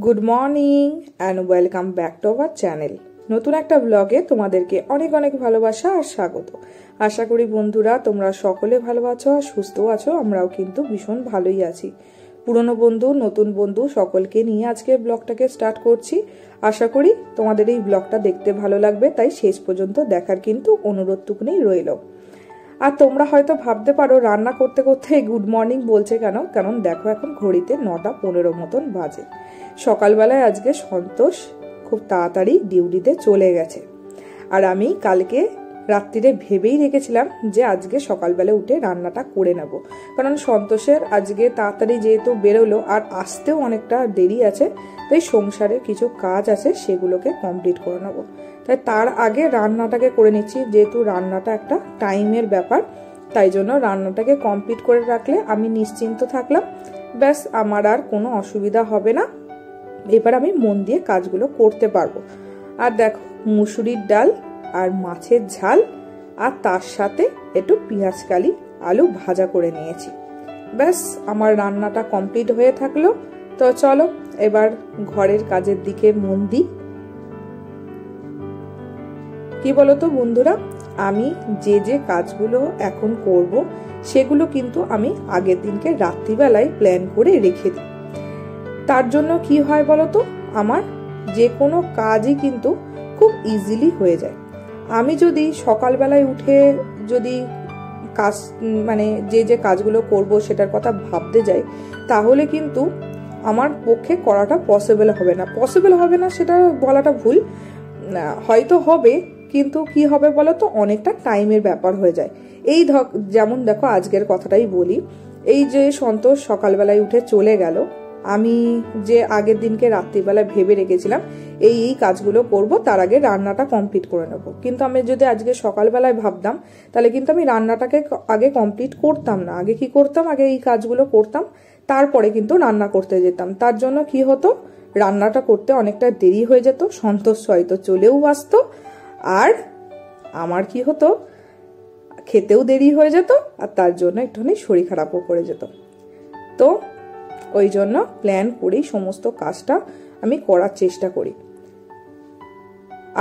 Good morning and welcome back to our channel. নতুন একটা ব্লগে তোমাদেরকে অনেক অনেক ভালোবাসা আর স্বাগত। আশা করি বন্ধুরা তোমরা সকলে ভালো আছো আর সুস্থ আছো। আমরাও কিন্তু ভীষণ ভালোই আছি। পুরনো বন্ধু নতুন বন্ধু সকলকে নিয়ে আজকে ব্লগটাকে স্টার্ট করছি। আশা করি তোমাদের এই ব্লগটা দেখতে ভালো লাগবে, তাই শেষ পর্যন্ত দেখার কিন্তু অনুরোধটুকুনি রইল। আর তোমরা হয়তো ভাবতে পারো রান্না করতে করতে গুড মর্নিং বলছে কেন, কারণ দেখো এখন ঘড়িতে 9:15 মতন বাজে। সকালবেলায় আজকে সন্তোষ খুব তাড়াতাড়ি ডিউটিতে চলে গেছে, আর আমি কালকে রাত্রিরে ভেবেই রেখেছিলাম যে আজকে সকালবেলা উঠে রান্নাটা করে নেব, কারণ সন্তোষের আজকে তাড়াতাড়ি যেহেতু বেরোলো আর আসতেও অনেকটা দেরি আছে, তাই সংসারের কিছু কাজ আছে সেগুলোকে কমপ্লিট করে নেবো। তাই তার আগে রান্নাটাকে করে নিচ্ছি, যেহেতু রান্নাটা একটা টাইমের ব্যাপার, তাই জন্য রান্নাটাকে কমপ্লিট করে রাখলে আমি নিশ্চিন্ত থাকলাম, ব্যাস আমার আর কোনো অসুবিধা হবে না। এবার আমি মন দিয়ে কাজগুলো করতে পারবো। আর দেখো মুসুরির ডাল আর মাছের ঝাল আর তার সাথে একটু পেঁয়াজ কালি আলু ভাজা করে নিয়েছি। ব্যাস আমার রান্নাটা কমপ্লিট হয়ে থাকলো। তো চলো এবার ঘরের কাজের দিকে মন দিই। কি বলতো বন্ধুরা, আমি যে যে কাজগুলো এখন করব সেগুলো কিন্তু আমি আগের দিনকে রাত্রিবেলায় প্ল্যান করে রেখে দিই। তার জন্য কি হয় বলতো, আমার যে কোনো কাজই কিন্তু খুব ইজিলি হয়ে যায়। আমি যদি সকালবেলায় উঠে যদি কাজ মানে যে যে কাজগুলো করব সেটার কথা ভাবতে যাই, তাহলে কিন্তু আমার পক্ষে করাটা পসিবল হবে না সেটা বলাটা ভুল, হয়তো হবে, কিন্তু কি হবে বলতো, অনেকটা টাইমের ব্যাপার হয়ে যায়। এই যেমন দেখো আজকের কথাটাই বলি, এই যে সন্তোষ সকালবেলায় উঠে চলে গেল, আমি যে আগের দিনকে রাত্রিবেলায় ভেবে রেখেছিলাম এই কাজগুলো করব, তার আগে রান্নাটা কমপ্লিট করে নেব, কিন্তু আমি যদি আজকে সকালবেলায় ভাবতাম তাহলে কিন্তু আমি রান্নাটাকে আগে কমপ্লিট করতাম না। আগে কি করতাম, আগে এই কাজগুলো করতাম, তারপরে কিন্তু রান্না করতে যেতাম। তার জন্য কি হতো, রান্নাটা করতে অনেকটা দেরি হয়ে যেত, সন্তোষ হয়তো চলেও আসতো, আর আমার কি হতো, খেতেও দেরি হয়ে যেত, আর তার জন্য একটুখানি শরীর খারাপও করে যেত। তো ওই জন্য প্ল্যান করেই সমস্ত কাজটা আমি করার চেষ্টা করি।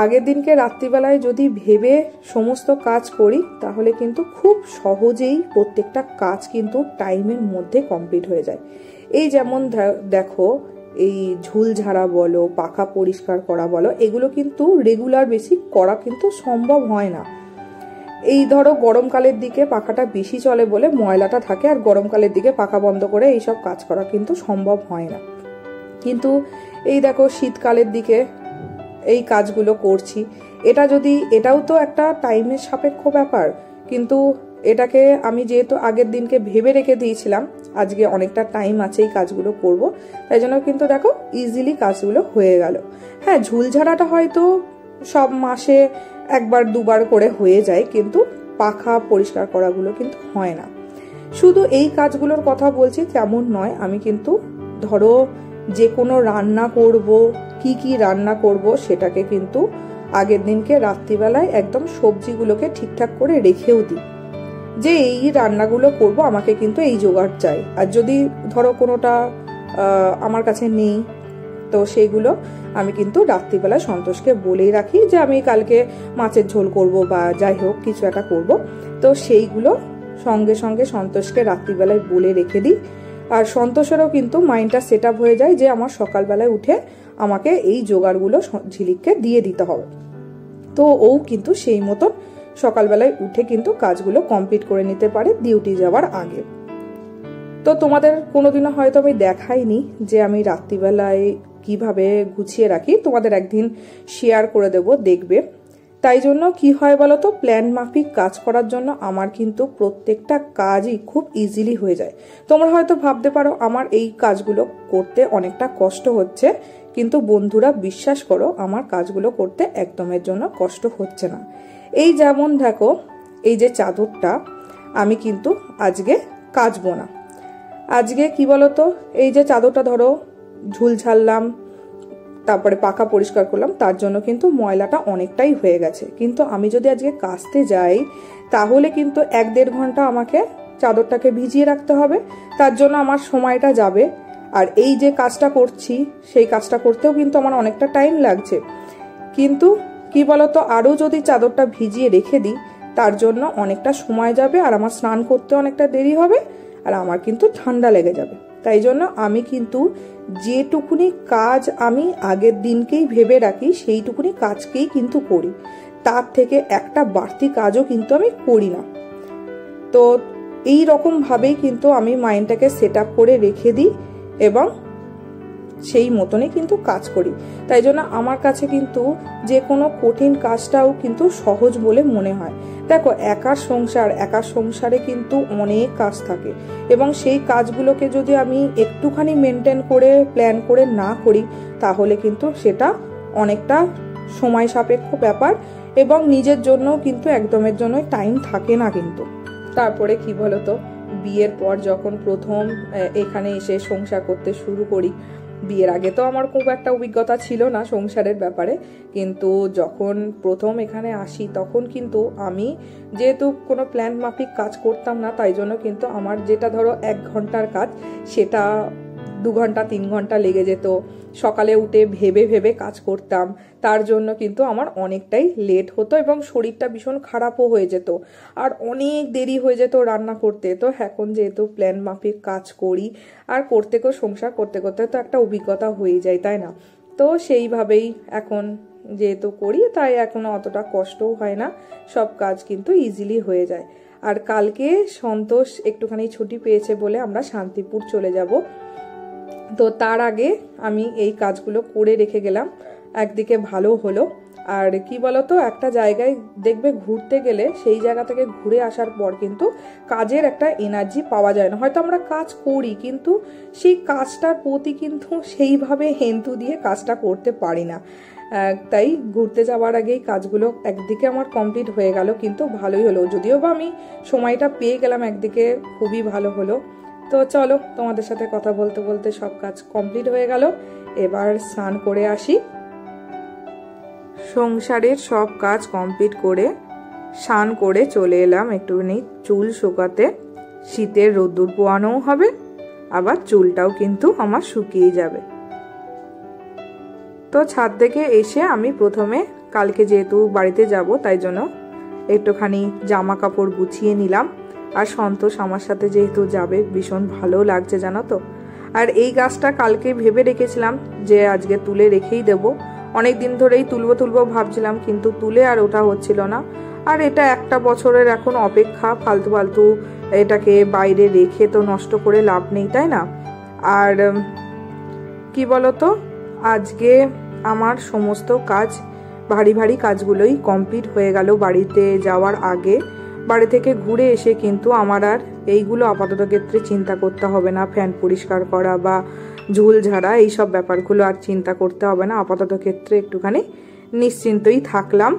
আগের দিনকে রাত্রিবেলায় যদি ভেবে সমস্ত কাজ করি তাহলে কিন্তু খুব সহজেই প্রত্যেকটা কাজ কিন্তু টাইমের মধ্যে কমপ্লিট হয়ে যায়। এই যেমন দেখো এই ঝুল ঝাড়া বলো, পাখা পরিষ্কার করা বলো, এগুলো কিন্তু রেগুলার বেসিক করা কিন্তু সম্ভব হয় না। এই ধরো গরমকালের দিকে পাখাটা বেশি চলে বলে ময়লাটা থাকে, আর গরমকালের দিকে পাখা বন্ধ করে এইসব কাজ করা কিন্তু সম্ভব হয় না। কিন্তু এই দেখো শীতকালের দিকে এই কাজগুলো করছি, এটাও তো একটা টাইমের সাপেক্ষ ব্যাপার, কিন্তু এটাকে আমি যেহেতু আগের দিনকে ভেবে রেখে দিয়েছিলাম আজকে অনেকটা টাইম আছে এই কাজগুলো করব, তাই জন্য কিন্তু দেখো ইজিলি কাজগুলো হয়ে গেল। হ্যাঁ, ঝুল ঝাড়াটা হয়তো সব মাসে একবার দুবার করে হয়ে যায়, কিন্তু পাখা পরিষ্কার করাগুলো কিন্তু হয় না। শুধু এই কাজগুলোর কথা বলছি তেমন নয়, আমি কিন্তু ধরো যে কোনো রান্না করব, কি রান্না করব সেটাকে কিন্তু আগের দিনকে রাত্রিবেলায় একদম সবজিগুলোকে ঠিকঠাক করে রেখেও দিই, যে এই রান্নাগুলো করব আমাকে কিন্তু এই জোগাড় চাই। আর যদি ধরো কোনোটা আমার কাছে নেই, তো সেইগুলো আমি কিন্তু রাত্রিবেলা সন্তোষকে বলেই রাখি যে আমি কালকে মাছের ঝোল করব বা যাই হোক কিছু একটা করব, তো সেইগুলো সঙ্গে সঙ্গে সন্তোষকে রাত্রিবেলায় বলে রেখে দিই। আর সন্তোষেরও কিন্তু মাইন্ডটা সেট আপ হয়ে যায় যে আমার সকালবেলায় উঠে আমাকে এই জোগাড়গুলো ঝিলিককে দিয়ে দিতে হবে, তো ও কিন্তু সেই মতন সকালবেলায় উঠে কিন্তু কাজগুলো কমপ্লিট করে নিতে পারে ডিউটি যাওয়ার আগে। তো তোমাদের কোনোদিনও হয়তো আমি দেখাইনি যে আমি রাত্রিবেলায় কিভাবে গুছিয়ে রাখি, তোমাদের একদিন শেয়ার করে দেব, দেখবে। তাই জন্য কি হয় বলতো, প্ল্যান মাফিক কাজ করার জন্য আমার কিন্তু প্রত্যেকটা কাজই খুব ইজিলি হয়ে যায়। তোমরা হয়তো ভাবতে পারো আমার এই কাজগুলো করতে অনেকটা কষ্ট হচ্ছে, কিন্তু বন্ধুরা বিশ্বাস করো আমার কাজগুলো করতে একদমের জন্য কষ্ট হচ্ছে না। এই যেমন দেখো এই যে চাদরটা আমি কিন্তু আজকে কাচবো না। আজকে কি বলতো, এই যে চাদরটা ধরো ঝুল ঝাড়লাম, তারপরে পাখা পরিষ্কার করলাম, তার জন্য কিন্তু ময়লাটা অনেকটাই হয়ে গেছে, কিন্তু আমি যদি আজকে কাচতে যাই তাহলে কিন্তু 1-1.5 ঘন্টা আমাকে চাদরটাকে ভিজিয়ে রাখতে হবে, তার জন্য আমার সময়টা যাবে। আর এই যে কাজটা করছি সেই কাজটা করতেও কিন্তু আমার অনেকটা টাইম লাগছে, কিন্তু কি বলতো আরও যদি চাদরটা ভিজিয়ে রেখে দিই তার জন্য অনেকটা সময় যাবে, আর আমার স্নান করতে অনেকটা দেরি হবে, আর আমার কিন্তু ঠান্ডা লেগে যাবে। তাই জন্য আমি কিন্তু যেটুকুনি কাজ আমি আগের দিনকেই ভেবে রাখি সেইটুকুনি কাজকেই কিন্তু করি, তার থেকে একটা বাড়তি কাজও কিন্তু আমি করি না। তো এই রকম ভাবেই কিন্তু আমি মাইন্ডটাকে সেট আপ করে রেখে দিই এবং সেই মতনই কিন্তু কাজ করি। তাই জন্য আমার কাছে কিন্তু যে কোনো কঠিন কাজটাও কিন্তু সহজ বলে মনে হয়। দেখো একার সংসারে কিন্তু অনেক কাজ থাকে, এবং সেই কাজগুলোকে যদি আমি একটুখানি মেনটেন করে প্ল্যান করে না করি তাহলে কিন্তু সেটা অনেকটা সময় সাপেক্ষ ব্যাপার, এবং নিজের জন্য কিন্তু একদমের জন্য টাইম থাকে না কিন্তু। তারপরে কি বলতো, বিয়ের পর যখন প্রথম এখানে এসে সংসার করতে শুরু করি, বিয়ের আগে তো আমার খুব একটা অভিজ্ঞতা ছিল না সংসারের ব্যাপারে, কিন্তু যখন প্রথম এখানে আসি তখন কিন্তু আমি যেহেতু কোনো প্ল্যান মাফিক কাজ করতাম না, তাই জন্য কিন্তু আমার যেটা ধরো 1 ঘন্টার কাজ সেটা 2 ঘন্টা 3 ঘন্টা লেগে যেত। সকালে উঠে ভেবে ভেবে কাজ করতাম, তার জন্য কিন্তু আমার অনেকটাই লেট হতো এবং শরীরটা ভীষণ খারাপও হয়ে যেত, আর অনেক দেরি হয়ে যেত রান্না করতে। তো এখন যেহেতু প্ল্যান মাফিক কাজ করি আর সংসার করতে করতে তো একটা অভিজ্ঞতা হয়ে যায়, তাই না? তো সেইভাবেই এখন যেহেতু করি তাই এখন অতটা কষ্টও হয় না, সব কাজ কিন্তু ইজিলি হয়ে যায়। আর কালকে সন্তোষ একটুখানি ছুটি পেয়েছে বলে আমরা শান্তিপুর চলে যাব। তো তার আগে আমি এই কাজগুলো করে রেখে গেলাম, একদিকে ভালো হলো। আর কি বলতো, একটা জায়গায় দেখবে ঘুরতে গেলে সেই জায়গা থেকে ঘুরে আসার পর কিন্তু কাজের একটা এনার্জি পাওয়া যায় না। হয়তো আমরা কাজ করি কিন্তু সেই কাজটার প্রতি কিন্তু সেইভাবে হেন্তু দিয়ে কাজটা করতে পারি না। তাই ঘুরতে যাওয়ার আগেই কাজগুলো একদিকে আমার কমপ্লিট হয়ে গেল, কিন্তু ভালোই হলো, যদিও বা আমি সময়টা পেয়ে গেলাম, একদিকে খুবই ভালো হলো। তো চলো, তোমাদের সাথে কথা বলতে বলতে সব কাজ কমপ্লিট হয়ে গেল, এবার স্নান করে আসি। সংসারের সব কাজ কমপ্লিট করে স্নান করে চলে এলাম একটুখানি চুল শুকাতে। শীতের রোদ্দুর পোয়ানোও হবে, আবার চুলটাও কিন্তু আমার শুকিয়ে যাবে। তো ছাদ থেকে এসে আমি প্রথমে কালকে যেহেতু বাড়িতে যাব তাই জন্য একটুখানি জামা কাপড় গুছিয়ে নিলাম। আর সন্তোষ আমার সাথে যেহেতু যাবে ভীষণ ভালো লাগছে জানো তো। আর এই গাছটা কালকে ভেবে রেখেছিলাম যে আজকে তুলে রেখেই দেব, অনেক দিন ধরেই তুলবো ভাবছিলাম, কিন্তু তুলে আর ওটা হচ্ছিল না। আর এটা একটা বছরের এখন অপেক্ষা, ফালতু এটাকে বাইরে রেখে তো নষ্ট করে লাভ নেই, তাই না? আর কি বলতো, আজকে আমার সমস্ত কাজ ভারী কাজগুলোই কমপ্লিট হয়ে গেল বাড়িতে যাওয়ার আগে। বাড়ি থেকে ঘুরে এসে কিন্তু আমার আর এইগুলো আপাতত ক্ষেত্রে চিন্তা করতে হবে না, ফ্যান পরিষ্কার করা বা ঝুল ঝাড়া এইসব ব্যাপারগুলো আর চিন্তা করতে হবে না। আপাতত ক্ষেত্রে একটুখানি নিশ্চিন্তই থাকলাম।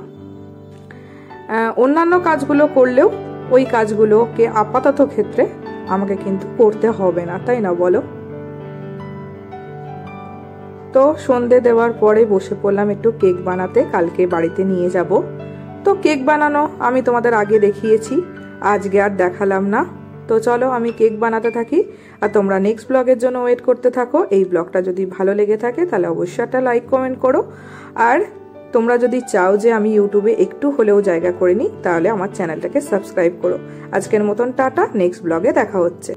অন্যান্য কাজগুলো করলেও ওই কাজগুলোকে আপাতত ক্ষেত্রে আমাকে কিন্তু করতে হবে না, তাই না বলো? তো সন্ধে দেওয়ার পরে বসে পড়লাম একটু কেক বানাতে, কালকে বাড়িতে নিয়ে যাব। তো কেক বানানো আমি তোমাদের আগে দেখিয়েছি, আজকে আর দেখালাম না। তো চলো আমি কেক বানাতে থাকি, আর তোমরা নেক্সট ব্লগের জন্য ওয়েট করতে থাকো। এই ব্লগটা যদি ভালো লেগে থাকে তাহলে অবশ্যই একটা লাইক কমেন্ট করো, আর তোমরা যদি চাও যে আমি ইউটিউবে একটু হলেও জায়গা করে নিই তাহলে আমার চ্যানেলটাকে সাবস্ক্রাইব করো। আজকের মতন টাটা, নেক্সট ব্লগে দেখা হচ্ছে।